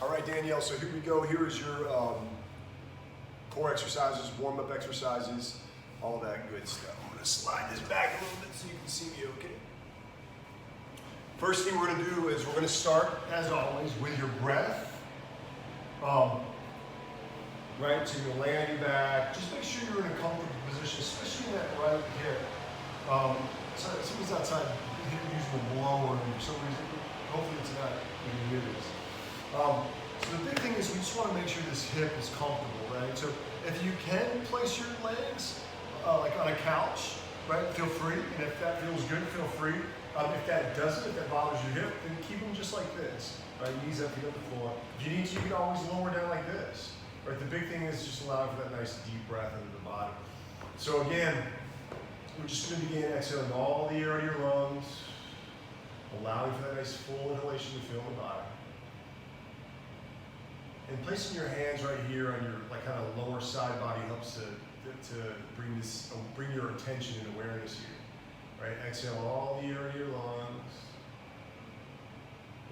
All right, Danielle, so here we go. Here is your core exercises, warm-up exercises, all that good stuff. I'm gonna slide this back a little bit so you can see me okay. First thing we're gonna do is we're gonna start, as always, with your breath. Right, so you're gonna lay on your back. Just make sure you're in a comfortable position, especially in that right hip. Somebody's outside using the blower, and for some reason, hopefully it's not, you can hear this. So the big thing is we just want to make sure this hip is comfortable, right? So if you can place your legs like on a couch, right, feel free. And if that feels good, feel free. If that doesn't, if that bothers your hip, then keep them just like this, right? Knees up, feet on the floor. If you need to, you can always lower down like this, right? The big thing is just allowing for that nice deep breath into the body. So again, we're just going to begin exhaling all the air out of your lungs, allowing for that nice full inhalation to fill the body. And placing your hands right here on your like kind of lower side body helps to bring your attention and awareness here. Right? Exhale all the air out of your lungs.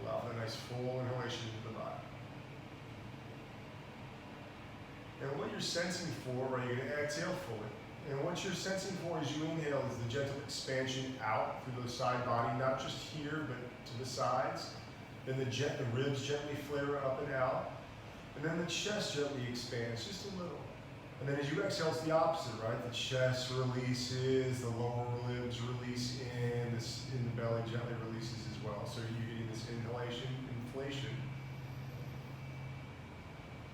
Allow for that nice full inhalation into the body. And what you're sensing for, right, you're going to exhale fully. And what you're sensing for as you inhale is the gentle expansion out through the side body, not just here, but to the sides. Then the ribs gently flare up and out. And then the chest gently expands just a little. And then as you exhale, it's the opposite, right? The chest releases, the lower ribs release in, the belly gently releases as well. So you're getting this inhalation, inflation,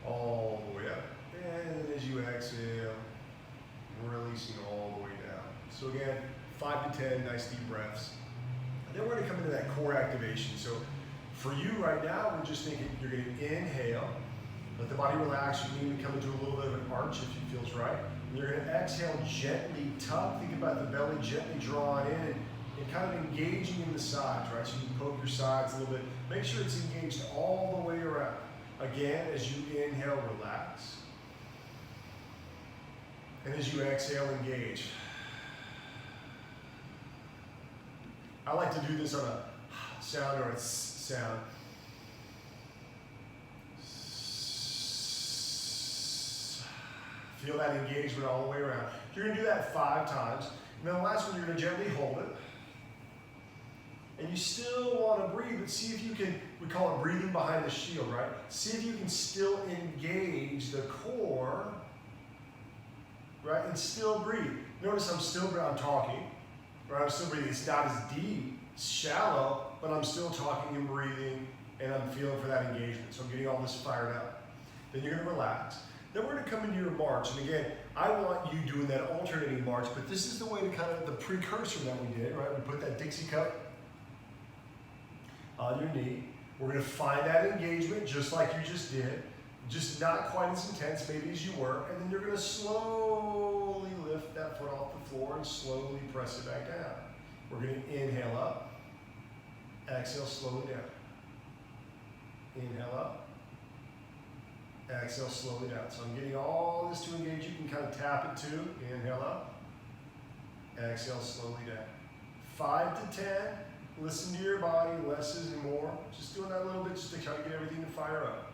all the way up. And then as you exhale, releasing all the way down. So again, 5 to 10 nice deep breaths. And then we're going to come into that core activation. So for you right now, we're just thinking you're going to inhale, let the body relax. You can even come into a little bit of an arch if it feels right. And you're going to exhale, gently tuck. Think about the belly gently drawing in and kind of engaging in the sides, right? So you can poke your sides a little bit. Make sure it's engaged all the way around. Again, as you inhale, relax. And as you exhale, engage. I like to do this on a sound or a sound. Feel that engagement all the way around. You're going to do that 5 times. And then the last one, you're going to gently hold it. And you still want to breathe, but see if you can, we call it breathing behind the shield, right? See if you can still engage the core, right? And still breathe. Notice I'm talking, right? I'm still breathing. It's not as deep, it's shallow, but I'm still talking and breathing, and I'm feeling for that engagement. So I'm getting all this fired up. Then you're going to relax. Then we're going to come into your march. And again, I want you doing that alternating march, but this is the way to kind of, the precursor that we did, right? We put that Dixie cup on your knee. We're going to find that engagement just like you just did, just not quite as intense maybe as you were, and then you're going to slowly lift that foot off the floor and slowly press it back down. We're going to inhale up, exhale slowly down. Inhale up, exhale slowly down. So I'm getting all this to engage. You can kind of tap it too. Inhale up, exhale slowly down. 5 to 10. Listen to your body, less is more. Just doing that a little bit just to try to get everything to fire up,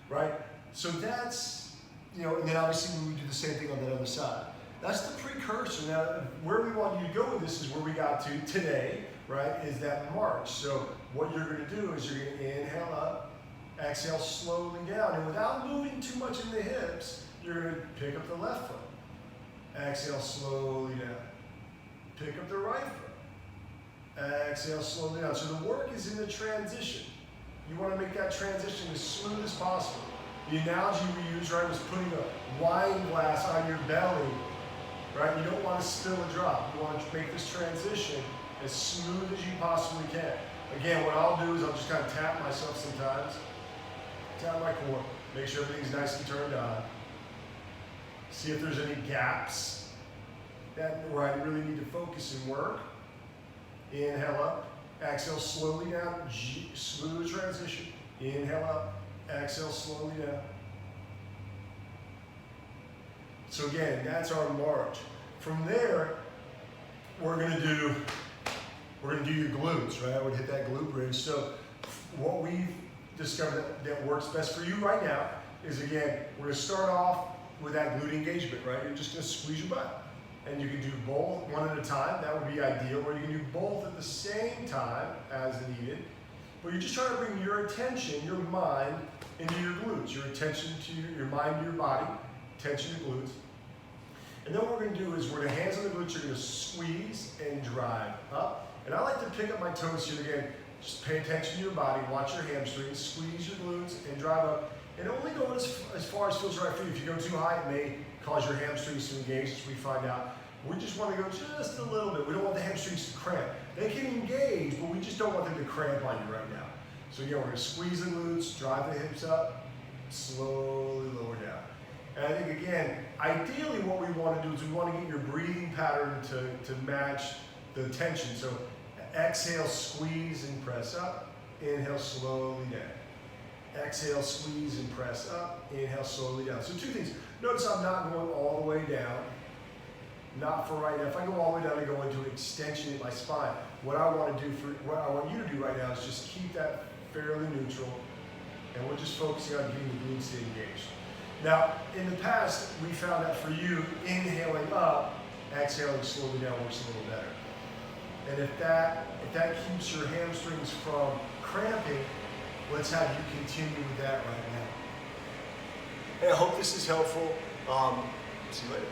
right? So that's, and then obviously we do the same thing on that other side. That's the precursor. Now, where we want you to go with this is where we got to today, right, is that march. So what you're going to do is you're going to inhale up, exhale slowly down. And without moving too much in the hips, you're going to pick up the left foot. Exhale slowly down. Pick up the right foot. Exhale slowly down. So the work is in the transition. You want to make that transition as smooth as possible. The analogy we use, right, was putting a wine glass on your belly, right? You don't want to spill a drop. You want to make this transition as smooth as you possibly can. Again, what I'll do is I'll just kind of tap myself sometimes, tap my core, make sure everything's nice and turned on. See if there's any gaps where I really need to focus and work. Inhale up, exhale slowly down, smooth transition. Inhale up, exhale slowly down. So again, that's our march. From there, we're gonna do your glutes, right? I would hit that glute bridge. So what we've discovered that works best for you right now is, again, we're going to start off with that glute engagement, right? You're just going to squeeze your butt. And you can do both one at a time. That would be ideal. Or you can do both at the same time as needed. But you're just trying to bring your attention, your mind, into your glutes. Your attention to your mind to your body, attention to glutes. And then what we're going to do is, we're going to hands on the glutes, you're going to squeeze and drive up. And I like to pick up my toes here again. Just pay attention to your body, watch your hamstrings, squeeze your glutes, and drive up. And only go as far as feels right for you. If you go too high, it may cause your hamstrings to engage, as we find out. We just want to go just a little bit. We don't want the hamstrings to cramp. They can engage, but we just don't want them to cramp on you right now. So yeah, we're going to squeeze the glutes, drive the hips up, slowly lower down. And I think, again, ideally what we want to do is we want to get your breathing pattern to match the tension. So exhale, squeeze and press up. Inhale, slowly down. Exhale, squeeze and press up. Inhale, slowly down. So two things. Notice I'm not going all the way down. Not for right now. If I go all the way down, I go into extension in my spine. What I want you to do right now is just keep that fairly neutral, and we're just focusing on getting the glutes engaged. Now, in the past, we found that for you, inhaling up, exhaling slowly down works a little better. And if that keeps your hamstrings from cramping, let's have you continue with that right now. Hey, I hope this is helpful. See you later.